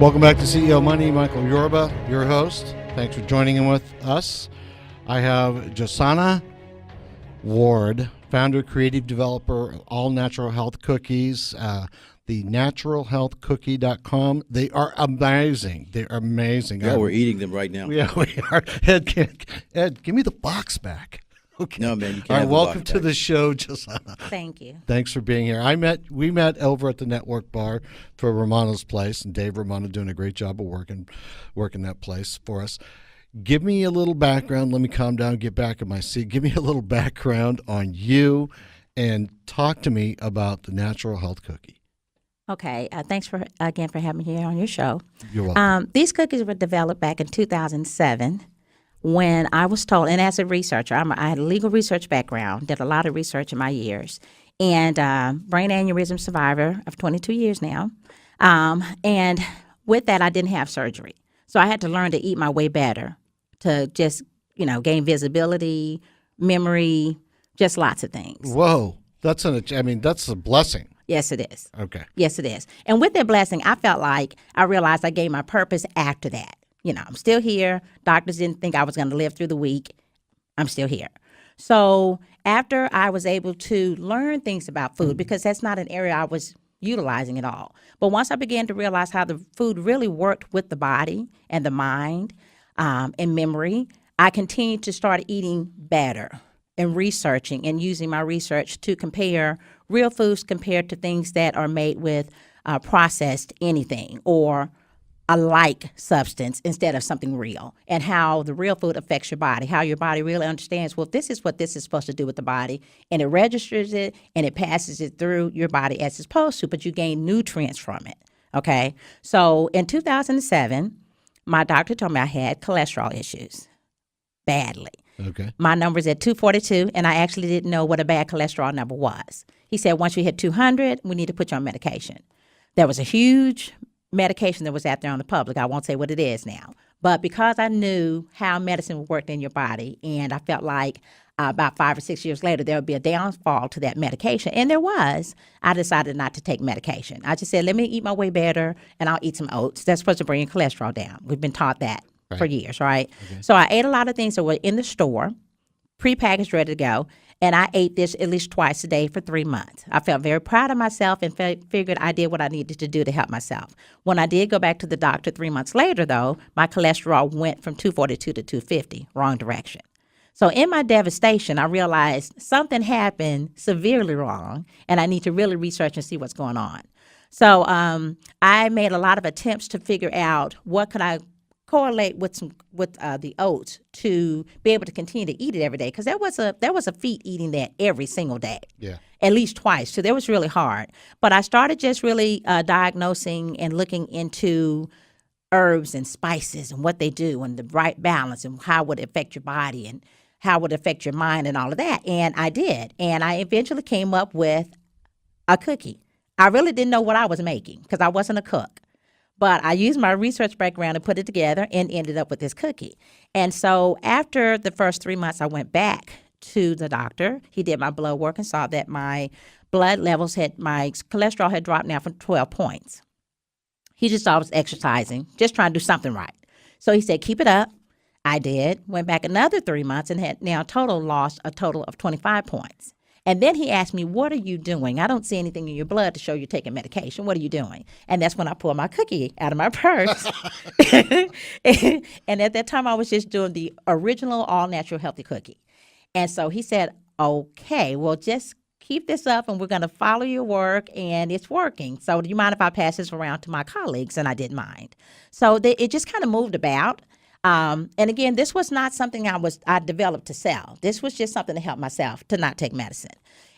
Welcome back to CEO Money. Michael Yorba, your host. Thanks for joining in with us. I have Jasonja Ward, founder, creative developer, All Natural Health Cookies, the naturalhealthcookie.com. They are amazing. They're amazing. Yeah, we're eating them right now. Yeah, we are. Ed, give me the box back. Okay. No, man, you can't. All right, have the welcome box to back. the show, Jasonja. Thank you. Thanks for being here. We met over at the Network Bar for Romano's place, and Dave Romano doing a great job of working that place for us. Give me a little background. Let me calm down, get back in my seat. Give me a little background on you, and talk to me about the Natural Health Cookie. Okay. Thanks for having me here on your show. You're welcome. These cookies were developed back in 2007 when I was told, and as a researcher, I had a legal research background, did a lot of research in my years, and brain aneurysm survivor of 22 years now. And with that, I didn't have surgery. So I had to learn to eat my way better to just, gain visibility, memory, just lots of things. Whoa. That's a blessing. Yes, it is. Okay. Yes, it is. And with that blessing, I felt like I realized I gained my purpose after that. I'm still here. Doctors didn't think I was going to live through the week. I'm still here. So after I was able to learn things about food, because that's not an area I was utilizing at all. But once I began to realize how the food really worked with the body and the mind and memory, I continued to start eating better and researching and using my research to compare real foods compared to things that are made with processed anything or a like substance instead of something real, and how the real food affects your body, how your body really understands, well, this is what this is supposed to do with the body, and it registers it and it passes it through your body as it's supposed to, but you gain nutrients from it, okay? So in 2007, my doctor told me I had cholesterol issues, badly. Okay. My number's at 242, and I actually didn't know what a bad cholesterol number was. He said, once you hit 200, we need to put you on medication. There was a huge medication that was out there on the public. I won't say what it is now. But because I knew how medicine worked in your body, and I felt like about 5 or 6 years later, there would be a downfall to that medication. And there was. I decided not to take medication. I just said, let me eat my way better, and I'll eat some oats. That's supposed to bring your cholesterol down. We've been taught that for years, right? Okay. So I ate a lot of things that were in the store, prepackaged, ready to go. And I ate this at least twice a day for 3 months. I felt very proud of myself and figured I did what I needed to do to help myself. When I did go back to the doctor 3 months later, though, my cholesterol went from 242 to 250, wrong direction. So in my devastation, I realized something happened severely wrong, and I need to really research and see what's going on. So I made a lot of attempts to figure out what could I correlate with the oats to be able to continue to eat it every day, because there was a feat eating that every single day, at least twice. So that was really hard. But I started just really diagnosing and looking into herbs and spices and what they do and the right balance and how would it affect your body and how would it affect your mind and all of that. And I did. And I eventually came up with a cookie. I really didn't know what I was making because I wasn't a cook. But I used my research background and put it together and ended up with this cookie. And so after the first 3 months, I went back to the doctor. He did my blood work and saw that my blood levels my cholesterol had dropped now from 12 points. He just saw I was exercising, just trying to do something right. So he said, keep it up. I did. Went back another 3 months and had now lost a total of 25 points. And then he asked me, what are you doing? I don't see anything in your blood to show you're taking medication. What are you doing? And that's when I pulled my cookie out of my purse. And at that time, I was just doing the original all-natural healthy cookie. And so he said, okay, well, just keep this up and we're going to follow your work, and it's working. So do you mind if I pass this around to my colleagues? And I didn't mind. So it just kind of moved about. And again, this was not something I developed to sell. This was just something to help myself to not take medicine.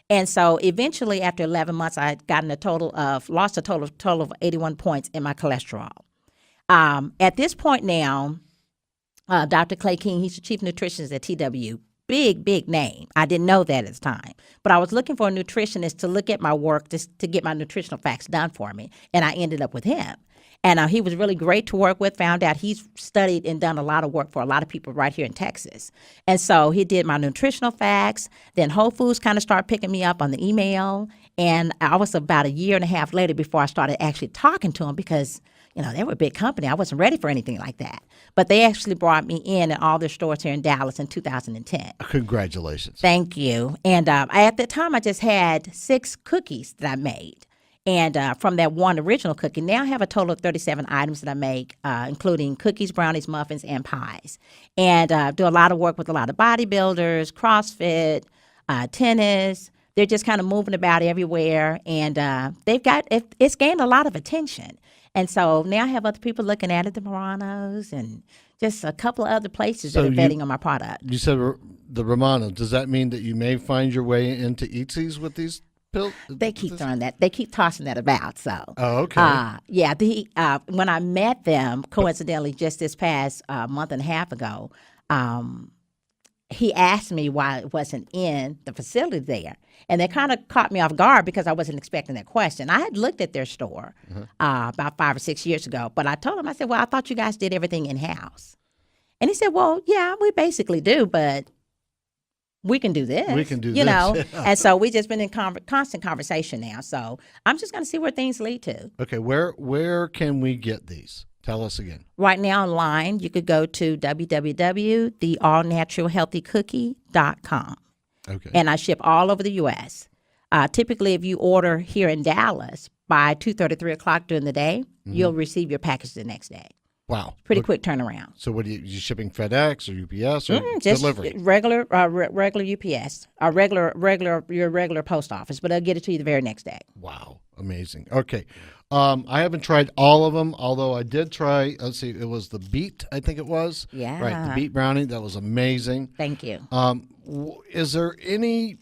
And so eventually, after 11 months, I had gotten lost a total of 81 points in my cholesterol. At this point now, Dr. Clay King, he's the chief nutritionist at TW. Big name. I didn't know that at the time. But I was looking for a nutritionist to look at my work to get my nutritional facts done for me. And I ended up with him. And he was really great to work with, found out he's studied and done a lot of work for a lot of people right here in Texas. And so he did my nutritional facts. Then Whole Foods kind of started picking me up on the email. And I was about a year and a half later before I started actually talking to him because, they were a big company. I wasn't ready for anything like that. But they actually brought me in at all their stores here in Dallas in 2010. Congratulations. Thank you. And at the time, I just had 6 cookies that I made. And from that one original cookie, now I have a total of 37 items that I make, including cookies, brownies, muffins, and pies. And do a lot of work with a lot of bodybuilders, CrossFit, tennis. They're just kind of moving about everywhere. And it's gained a lot of attention. And so now I have other people looking at it, the Muranos, and just a couple of other places that are betting on my product. You said the Romano. Does that mean that you may find your way into Eatsies with these pills? They keep throwing that. They keep tossing that about. So. Oh, okay. Yeah. When I met them, coincidentally, just this past month and a half ago, he asked me why it wasn't in the facility there. And that kind of caught me off guard because I wasn't expecting that question. I had looked at their store about 5 or 6 years ago, but I told him, I said, well, I thought you guys did everything in-house. And he said, well, yeah, we basically do, but we can do this. We can do you this. know. And so we just been in constant conversation now. So I'm just going to see where things lead to. Okay, where can we get these? Tell us again. Right now online, you could go to www.theallnaturalhealthycookie.com. Okay. And I ship all over the U.S. Typically, if you order here in Dallas by 2:30, 3 o'clock during the day, you'll receive your package the next day. Wow. Pretty quick turnaround. So what you shipping FedEx or UPS or Just delivery? regular UPS, or your regular post office, but they'll get it to you the very next day. Wow. Amazing. Okay. I haven't tried all of them, although I did try, let's see, it was the beet, I think it was. Yeah. Right, the beet brownie. That was amazing. Thank you. Is there anything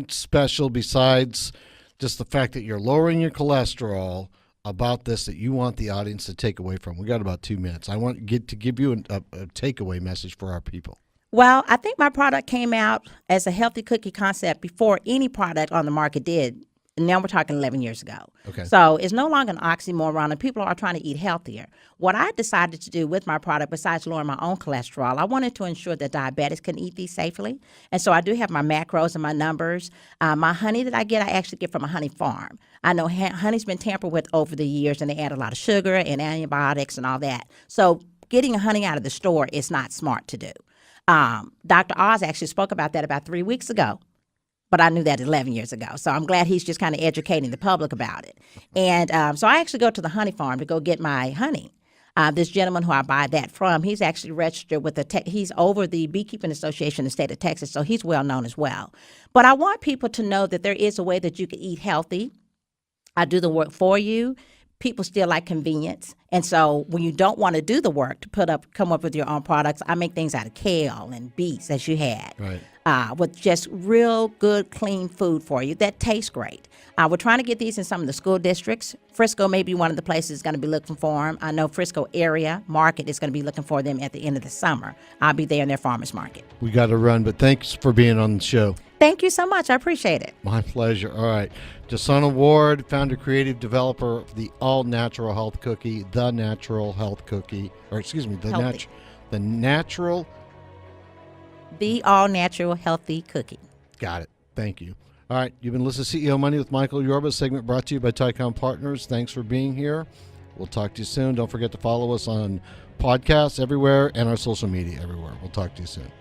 special besides just the fact that you're lowering your cholesterol about this that you want the audience to take away from? We got about 2 minutes. I want to give you a takeaway message for our people. Well, I think my product came out as a healthy cookie concept before any product on the market did. And now we're talking 11 years ago. Okay. So it's no longer an oxymoron, and people are trying to eat healthier. What I decided to do with my product, besides lowering my own cholesterol, I wanted to ensure that diabetics can eat these safely. And so I do have my macros and my numbers. My honey that I actually get from a honey farm. I know honey's been tampered with over the years, and they add a lot of sugar and antibiotics and all that. So getting honey out of the store is not smart to do. Dr. Oz actually spoke about that about 3 weeks ago. But I knew that 11 years ago. So I'm glad he's just kind of educating the public about it. And so I actually go to the honey farm to go get my honey. This gentleman who I buy that from, he's actually registered with he's over the Beekeeping Association in the state of Texas, so he's well known as well. But I want people to know that there is a way that you can eat healthy. I do the work for you. People still like convenience. And so when you don't want to do the work to come up with your own products, I make things out of kale and beets, as you had. Right. With just real good, clean food for you that tastes great. We're trying to get these in some of the school districts. Frisco may be one of the places going to be looking for them. I know Frisco area market is going to be looking for them at the end of the summer. I'll be there in their farmers market. We got to run, but thanks for being on the show. Thank you so much. I appreciate it. My pleasure. All right. Jasonja Ward, founder, creative developer of the All Natural Health Cookie, the Natural Health Cookie, or excuse me, the Natural. The All Natural Healthy Cookie. Got it. Thank you. All right. You've been listening to CEO Money with Michael Yorba, segment brought to you by Tycom Partners. Thanks for being here. We'll talk to you soon. Don't forget to follow us on podcasts everywhere and our social media everywhere. We'll talk to you soon.